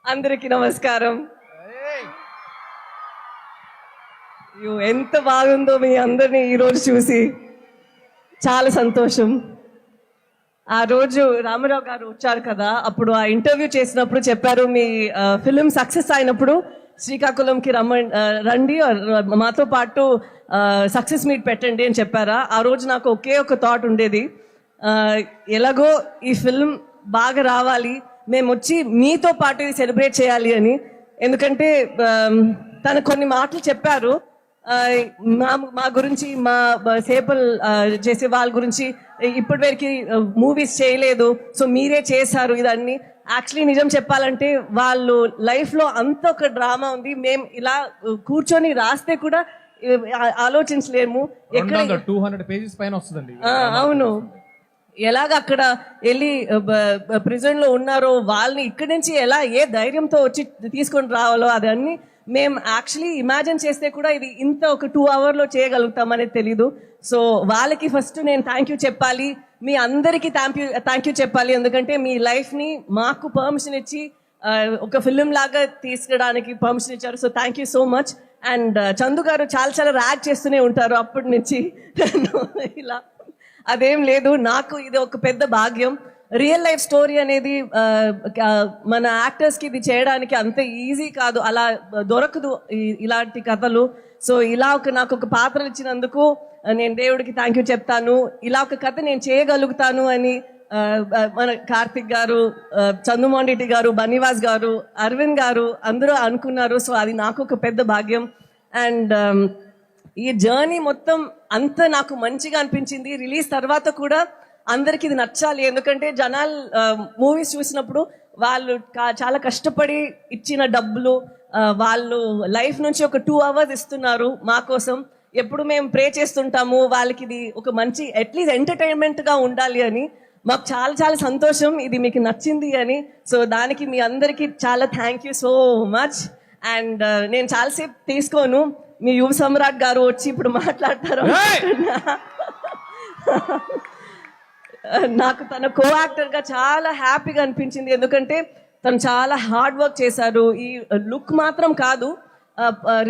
అందరికీ నమస్కారం. ఎంత బాగుందో మీ అందరినీ ఈరోజు చూసి చాలా సంతోషం. ఆ రోజు రామారావు గారు వచ్చారు కదా, అప్పుడు ఆ ఇంటర్వ్యూ చేసినప్పుడు చెప్పారు మీ ఫిలిం సక్సెస్ అయినప్పుడు శ్రీకాకుళంకి రండి, మాతో పాటు సక్సెస్ మీట్ పెట్టండి అని చెప్పారా. ఆ రోజు నాకు ఒకే ఒక థాట్ ఉండేది, ఎలాగో ఈ ఫిల్మ్ బాగా రావాలి, మేము వచ్చి మీతో పాటు ఇది సెలబ్రేట్ చేయాలి అని. ఎందుకంటే తను కొన్ని మాటలు చెప్పారు మా గురించి, మా సేపల్ చేసే వాళ్ళ గురించి, ఇప్పటి వరకు మూవీస్ చేయలేదు, సో మీరే చేశారు ఇదన్నీ. యాక్చువల్లీ నిజం చెప్పాలంటే వాళ్ళు లైఫ్లో అంత ఒక డ్రామా ఉంది, మేము ఇలా కూర్చొని రాస్తే కూడా ఆలోచించలేము. ఎక్కడ 200 పేజెస్ పైన వస్తుందండి. అవును, ఎలాగ అక్కడ వెళ్ళి ప్రిజన్ లో ఉన్నారో వాళ్ళని ఇక్కడి నుంచి ఎలా ఏ ధైర్యంతో వచ్చి తీసుకొని రావాలో అదన్నీ మేము యాక్చువల్లీ ఇమాజిన్ చేస్తే కూడా ఇది ఇంత ఒక 2 hours లో చేయగలుగుతామనేది తెలీదు. సో వాళ్ళకి ఫస్ట్ నేను థ్యాంక్ యూ చెప్పాలి, మీ అందరికీ థ్యాంక్ యూ చెప్పాలి. ఎందుకంటే మీ లైఫ్ని మాకు పర్మిషన్ ఇచ్చి ఒక ఫిలిం లాగా తీసుకురావడానికి పర్మిషన్ ఇచ్చారు. So thank you so much. And Chandu గారు చాలా ర్యాక్ చేస్తూనే ఉంటారు అప్పటి నుంచి. ఇలా అదేం లేదు, నాకు ఇది ఒక పెద్ద భాగ్యం. రియల్ లైఫ్ స్టోరీ అనేది మన యాక్టర్స్కి ఇది చేయడానికి అంత ఈజీ కాదు, అలా దొరకదు ఇలాంటి కథలు. సో ఇలా నాకు ఒక పాత్రలు ఇచ్చినందుకు నేను దేవుడికి థ్యాంక్ యూ చెప్తాను. ఇలా ఒక కథ నేను చేయగలుగుతాను అని మన కార్తిక్ గారు, చందుమోహన్ రెడ్డి గారు, బన్నీవాస్ గారు, అరవింద్ గారు అందరూ అనుకున్నారు. సో అది నాకు ఒక పెద్ద భాగ్యం. అండ్ ఈ జర్నీ మొత్తం అంత నాకు మంచిగా అనిపించింది. రిలీజ్ తర్వాత కూడా అందరికి ఇది నచ్చాలి, ఎందుకంటే జనాలు మూవీస్ చూసినప్పుడు వాళ్ళు చాలా కష్టపడి ఇచ్చిన డబ్బులు వాళ్ళు లైఫ్ నుంచి ఒక 2 hours ఇస్తున్నారు మా కోసం. ఎప్పుడు మేము ప్రే చేస్తుంటాము వాళ్ళకి ఇది ఒక మంచి అట్లీస్ట్ ఎంటర్టైన్మెంట్గా ఉండాలి అని. మాకు చాలా సంతోషం ఇది మీకు నచ్చింది అని. సో దానికి మీ అందరికీ చాలా thank you so much. And నేను చాలాసేపు తీసుకోను, మీ యువ సమ్రాట్ గారు వచ్చి ఇప్పుడు మాట్లాడతారు. నాకు తన కో యాక్టర్గా చాలా హ్యాపీగా అనిపించింది, ఎందుకంటే తను చాలా హార్డ్ వర్క్ చేశారు. ఈ లుక్ మాత్రం కాదు,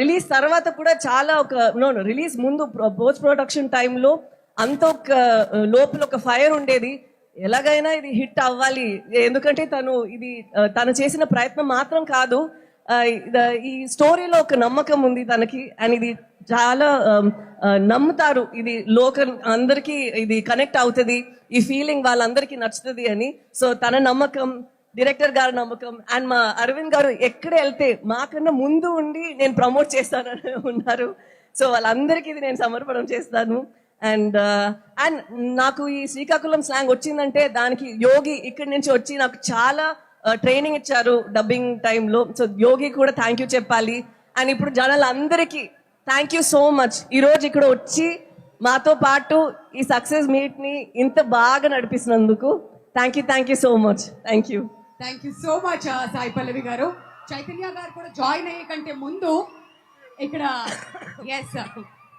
రిలీజ్ తర్వాత కూడా చాలా రిలీజ్ ముందు పోస్ట్ ప్రొడక్షన్ టైంలో అంత ఒక లోపల ఒక ఫైర్ ఉండేది, ఎలాగైనా ఇది హిట్ అవ్వాలి. ఎందుకంటే తను చేసిన ప్రయత్నం మాత్రం కాదు, ఈ స్టోరీలో ఒక నమ్మకం ఉంది తనకి. అండ్ ఇది చాలా నమ్ముతారు, ఇది లోకల్ అందరికీ ఇది కనెక్ట్ అవుతుంది, ఈ ఫీలింగ్ వాళ్ళందరికీ నచ్చుతుంది అని. సో తన నమ్మకం, డైరెక్టర్ గారి నమ్మకం, అండ్ మా అరవింద్ గారు ఎక్కడ వెళ్తే మాకన్నా ముందు ఉండి నేను ప్రమోట్ చేస్తానని ఉన్నారు. సో వాళ్ళందరికీ ఇది నేను సమర్పణం చేస్తాను. అండ్ నాకు ఈ శ్రీకాకుళం స్లాంగ్ వచ్చిందంటే దానికి యోగి ఇక్కడి నుంచి వచ్చి నాకు చాలా ట్రైనింగ్ ఇచ్చారు డబ్బింగ్ టైంలో. సో యోగి కూడా థ్యాంక్ యూ చెప్పాలి. అండ్ ఇప్పుడు జనాలందరికీ థ్యాంక్ యూ సో మచ్, ఈరోజు ఇక్కడ వచ్చి మాతో పాటు ఈ సక్సెస్ మీట్ని ఇంత బాగా నడిపిస్తున్నందుకు thank you so much. Thank you so much Sai Pallavi గారు. చైతన్య గారు కూడా జాయిన్ అయ్యే కంటే ముందు ఇక్కడ ఎస్